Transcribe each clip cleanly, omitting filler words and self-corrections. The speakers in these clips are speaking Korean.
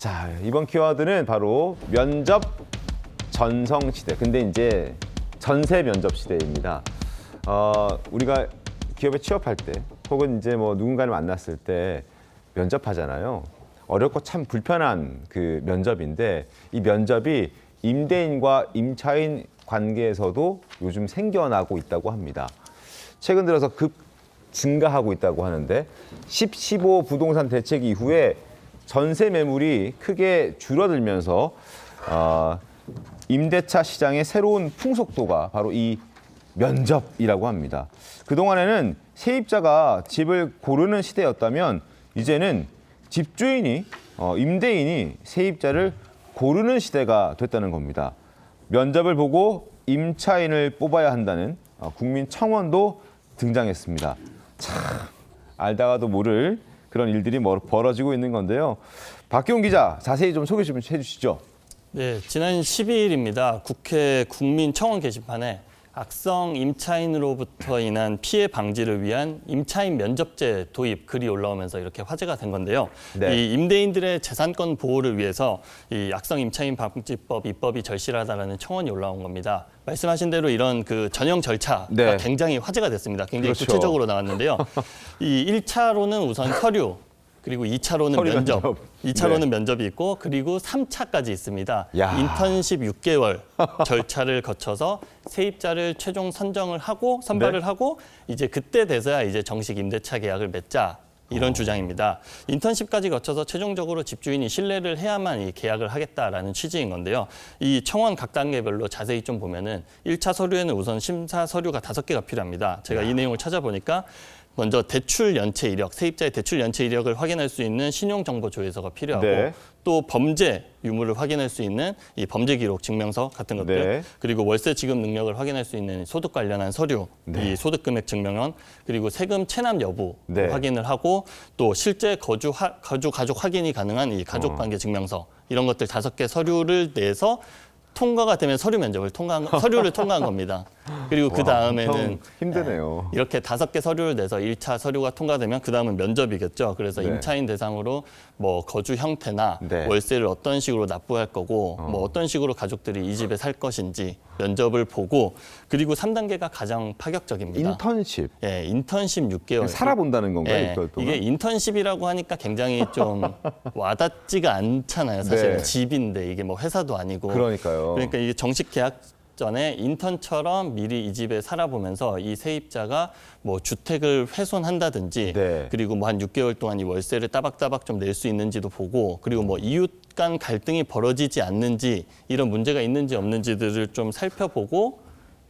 자, 이번 키워드는 바로 면접 전성 시대. 근데 이제 전세 면접 시대입니다. 우리가 기업에 취업할 때 혹은 이제 뭐 누군가를 만났을 때 면접하잖아요. 어렵고 참 불편한 그 면접인데 이 면접이 임대인과 임차인 관계에서도 요즘 생겨나고 있다고 합니다. 최근 들어서 급 증가하고 있다고 하는데 15 부동산 대책 이후에 전세 매물이 크게 줄어들면서 임대차 시장의 새로운 풍속도가 바로 이 면접이라고 합니다. 그동안에는 세입자가 집을 고르는 시대였다면 이제는 집주인이 임대인이 세입자를 고르는 시대가 됐다는 겁니다. 면접을 보고 임차인을 뽑아야 한다는 국민청원도 등장했습니다. 참 알다가도 모를 그런 일들이 벌어지고 있는 건데요. 박기훈 기자, 자세히 좀 소개 좀 해주시죠. 네, 지난 12일입니다. 국회 국민청원 게시판에 악성 임차인으로부터 인한 피해 방지를 위한 임차인 면접제 도입 글이 올라오면서 이렇게 화제가 된 건데요. 네. 이 임대인들의 재산권 보호를 위해서 이 악성 임차인 방지법 입법이 절실하다라는 청원이 올라온 겁니다. 말씀하신 대로 이런 그 전형 절차가 네. 굉장히 화제가 됐습니다. 굉장히 그렇죠. 구체적으로 나왔는데요. 이 1차로는 우선 서류, 그리고 2차로는 서류 면접, 면접. 2차로는 네. 면접이 있고 그리고 3차까지 있습니다. 야. 인턴십 6개월 절차를 거쳐서 세입자를 최종 선정을 하고 선발을 네. 하고 이제 그때 돼서야 이제 정식 임대차 계약을 맺자. 이런 주장입니다. 인턴십까지 거쳐서 최종적으로 집주인이 신뢰를 해야만 이 계약을 하겠다라는 취지인 건데요. 이 청원 각 단계별로 자세히 좀 보면은 1차 서류에는 우선 심사 서류가 5개가 필요합니다. 제가 이 내용을 찾아보니까 먼저 대출 연체 이력, 세입자의 대출 연체 이력을 확인할 수 있는 신용정보 조회서가 필요하고 네. 또 범죄 유무를 확인할 수 있는 이 범죄 기록 증명서 같은 것들 네. 그리고 월세 지급 능력을 확인할 수 있는 소득 관련한 서류, 네. 이 소득 금액 증명원 그리고 세금 체납 여부 네. 확인을 하고 또 실제 거주 가족 확인이 가능한 이 가족 관계 증명서 이런 것들 5개 서류를 내서 통과가 되면 서류를 통과한 겁니다. 그리고 그 다음에는 힘드네요. 이렇게 5개 서류를 내서 1차 서류가 통과되면 그 다음은 면접이겠죠. 그래서 네. 임차인 대상으로 뭐 거주 형태나 네. 월세를 어떤 식으로 납부할 거고 뭐 어떤 식으로 가족들이 이 집에 살 것인지 면접을 보고 그리고 3단계가 가장 파격적입니다. 인턴십. 예, 인턴십 6개월. 살아본다는 건가요? 예, 6개월 동안? 이게 인턴십이라고 하니까 굉장히 좀 와닿지가 않잖아요. 사실 네. 집인데 이게 뭐 회사도 아니고. 그러니까요. 그러니까 이게 정식 계약 전에 인턴처럼 미리 이 집에 살아보면서 이 세입자가 뭐 주택을 훼손한다든지 네. 그리고 뭐 한 6개월 동안 이 월세를 따박따박 좀 낼 수 있는지도 보고 그리고 뭐 이웃 간 갈등이 벌어지지 않는지 이런 문제가 있는지 없는지들을 좀 살펴보고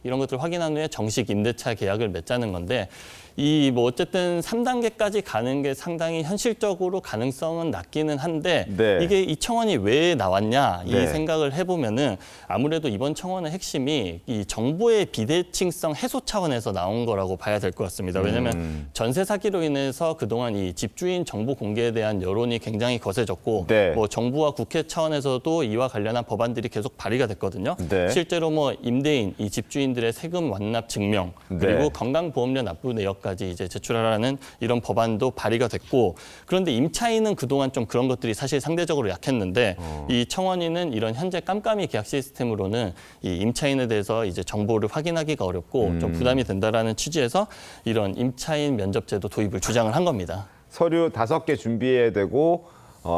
이런 것들을 확인한 후에 정식 임대차 계약을 맺자는 건데 이 뭐 어쨌든 3단계까지 가는 게 상당히 현실적으로 가능성은 낮기는 한데 네. 이게 이 청원이 왜 나왔냐 이 네. 생각을 해보면은 아무래도 이번 청원의 핵심이 이 정보의 비대칭성 해소 차원에서 나온 거라고 봐야 될 것 같습니다. 왜냐하면 전세 사기로 인해서 그동안 이 집주인 정보 공개에 대한 여론이 굉장히 거세졌고 네. 뭐 정부와 국회 차원에서도 이와 관련한 법안들이 계속 발의가 됐거든요. 네. 실제로 뭐 임대인, 이 집주인들의 세금 완납 증명 그리고 네. 건강보험료 납부 내역까지 이제 제출하라는 이런 법안도 발의가 됐고 그런데 임차인은 그동안 좀 그런 것들이 사실 상대적으로 약했는데 이 청원인은 이런 현재 깜깜이 계약 시스템으로는 이 임차인에 대해서 이제 정보를 확인하기가 어렵고 좀 부담이 된다라는 취지에서 이런 임차인 면접제도 도입을 주장을 한 겁니다. 서류 5개 준비해야 되고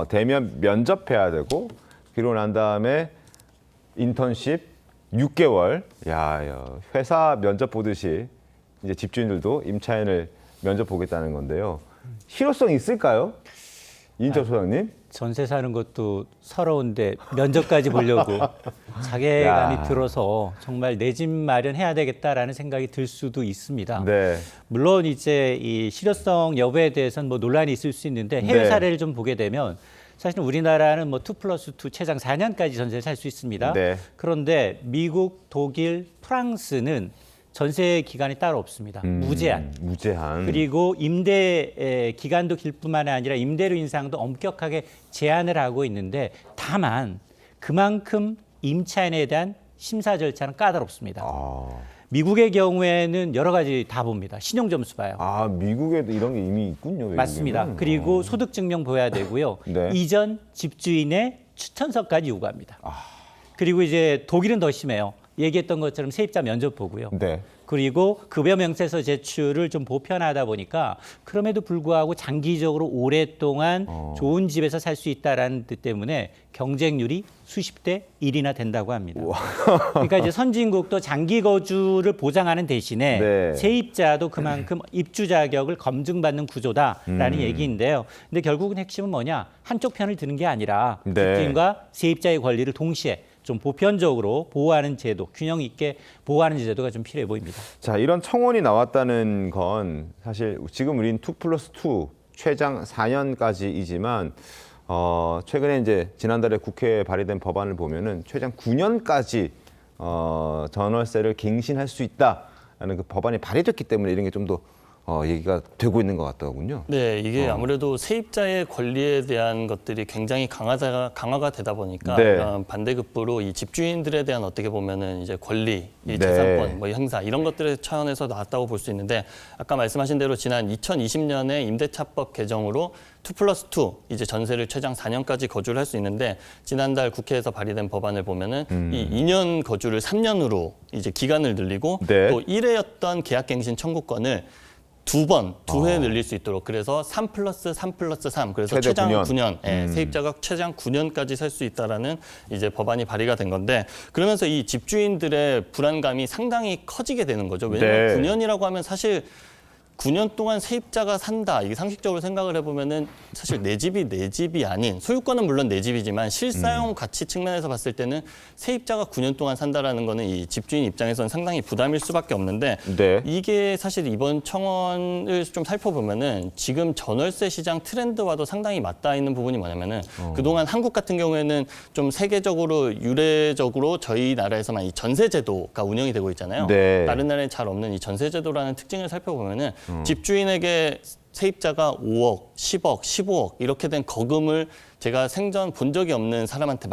대면 면접해야 되고 그러고 난 다음에 인턴십 6개월. 야, 회사 면접 보듯이 이제 집주인들도 임차인을 면접 보겠다는 건데요. 실효성 있을까요? 이인철 소장님? 전세 사는 것도 서러운데 면접까지 보려고 자괴감이 야. 들어서 정말 내 집 마련해야 되겠다라는 생각이 들 수도 있습니다. 네. 물론 이제 이 실효성 여부에 대해서는 뭐 논란이 있을 수 있는데 해외 네. 사례를 좀 보게 되면 사실 우리나라는 뭐 2+2 최장 4년까지 전세를 살 수 있습니다. 네. 그런데 미국, 독일, 프랑스는 전세 기간이 따로 없습니다. 무제한. 무제한. 그리고 임대 기간도 길 뿐만 아니라 임대료 인상도 엄격하게 제한을 하고 있는데 다만 그만큼 임차인에 대한 심사 절차는 까다롭습니다. 미국의 경우에는 여러 가지 다 봅니다. 신용 점수 봐요. 아, 미국에도 이런 게 이미 있군요. 외국에는. 맞습니다. 그리고 소득 증명 보여야 되고요. 네. 이전 집주인의 추천서까지 요구합니다. 그리고 이제 독일은 더 심해요. 얘기했던 것처럼 세입자 면접 보고요. 네. 그리고 급여 명세서 제출을 좀 보편하다 보니까 그럼에도 불구하고 장기적으로 오랫동안 좋은 집에서 살 수 있다라는 뜻 때문에 경쟁률이 수십 대 1이나 된다고 합니다. 그러니까 이제 선진국도 장기 거주를 보장하는 대신에 네. 세입자도 그만큼 입주 자격을 검증받는 구조다라는 얘기인데요. 근데 결국은 핵심은 뭐냐? 한쪽 편을 드는 게 아니라 네. 집주인과 세입자의 권리를 동시에 좀 보편적으로 보호하는 제도, 균형 있게 보호하는 제도가 좀 필요해 보입니다. 자, 이런 청원이 나왔다는 건 사실 지금 우린 2+2 최장 4년까지이지만 최근에 이제 지난달에 국회에 발의된 법안을 보면은 최장 9년까지 전월세를 갱신할 수 있다라는 그 법안이 발의됐기 때문에 이런 게 좀 더 얘기가 되고 있는 것 같더군요. 네, 이게 아무래도 세입자의 권리에 대한 것들이 굉장히 강화가 되다 보니까 네. 반대급부로 이 집주인들에 대한 어떻게 보면은 이제 권리, 이 네. 재산권, 뭐 행사 이런 것들의 차원에서 나왔다고 볼 수 있는데 아까 말씀하신 대로 지난 2020년에 임대차법 개정으로 2+2 이제 전세를 최장 4년까지 거주를 할 수 있는데 지난달 국회에서 발의된 법안을 보면은 이 2년 거주를 3년으로 이제 기간을 늘리고 네. 또 1회였던 계약갱신 청구권을 두 회 늘릴 수 있도록 그래서 3+3+3 그래서 최대 최장 9년. 9년, 예, 세입자가 최장 9년까지 살 수 있다라는 이제 법안이 발의가 된 건데 그러면서 이 집주인들의 불안감이 상당히 커지게 되는 거죠. 왜냐하면 네. 9년이라고 하면 사실 9년 동안 세입자가 산다. 이게 상식적으로 생각을 해보면은 사실 내 집이 아닌 소유권은 물론 내 집이지만 실사용 가치 측면에서 봤을 때는 세입자가 9년 동안 산다라는 거는 이 집주인 입장에서는 상당히 부담일 수밖에 없는데 네. 이게 사실 이번 청원을 좀 살펴보면은 지금 전월세 시장 트렌드와도 상당히 맞닿아 있는 부분이 뭐냐면은 그동안 한국 같은 경우에는 좀 세계적으로 유례적으로 저희 나라에서만 이 전세 제도가 운영이 되고 있잖아요. 네. 다른 나라에 잘 없는 이 전세 제도라는 특징을 살펴보면은 집주인에게 세입자가 5억, 10억, 15억 이렇게 된 거금을 제가 생전 본 적이 없는 사람한테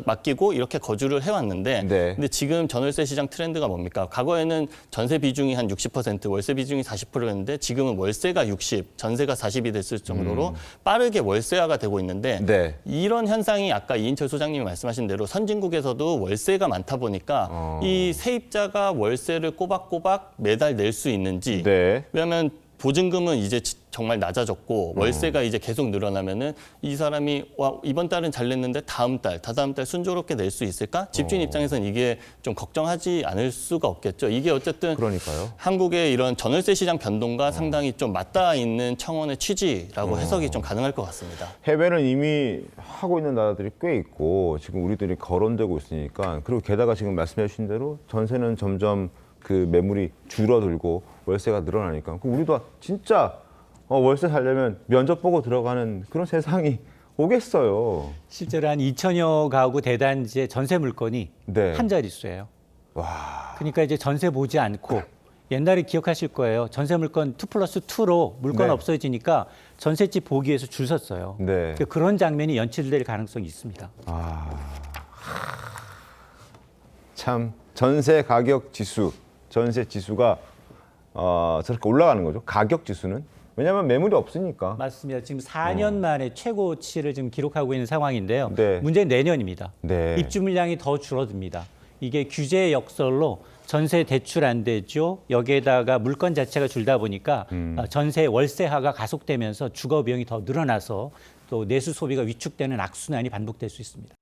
맡기고 이렇게 거주를 해왔는데 네. 근데 지금 전월세 시장 트렌드가 뭡니까? 과거에는 전세 비중이 한 60%, 월세 비중이 40%였는데 지금은 월세가 60, 전세가 40이 됐을 정도로 빠르게 월세화가 되고 있는데 네. 이런 현상이 아까 이인철 소장님이 말씀하신 대로 선진국에서도 월세가 많다 보니까 이 세입자가 월세를 꼬박꼬박 매달 낼 수 있는지 네. 왜냐하면 보증금은 이제 정말 낮아졌고 월세가 이제 계속 늘어나면은 이 사람이 와 이번 달은 잘 냈는데 다음 달, 다다음 달 순조롭게 낼 수 있을까? 집주인 입장에서는 이게 좀 걱정하지 않을 수가 없겠죠. 이게 어쨌든 그러니까요. 한국의 이런 전월세 시장 변동과 상당히 좀 맞닿아 있는 청원의 취지라고 해석이 좀 가능할 것 같습니다. 해외는 이미 하고 있는 나라들이 꽤 있고 지금 우리들이 거론되고 있으니까 그리고 게다가 지금 말씀해 주신 대로 전세는 점점 그 매물이 줄어들고 월세가 늘어나니까 그럼 우리도 진짜 월세 살려면 면접 보고 들어가는 그런 세상이 오겠어요. 실제로 한 2천여 가구 대단지의 전세 물건이 네. 한 자릿수예요. 와. 그러니까 이제 전세 보지 않고 옛날에 기억하실 거예요. 전세 물건 2+2로 물건 네. 없어지니까 전셋집 보기 위해서 줄 섰어요. 네. 그러니까 그런 장면이 연출될 가능성이 있습니다. 참 전세 가격 지수, 전세 지수가 저렇게 올라가는 거죠. 가격 지수는 왜냐하면 매물이 없으니까. 맞습니다. 지금 4년 만에 최고치를 지금 기록하고 있는 상황인데요. 네. 문제는 내년입니다. 네. 입주 물량이 더 줄어듭니다. 이게 규제 역설로 전세 대출 안 되죠. 여기에다가 물건 자체가 줄다 보니까 전세 월세화가 가속되면서 주거 비용이 더 늘어나서 또 내수 소비가 위축되는 악순환이 반복될 수 있습니다.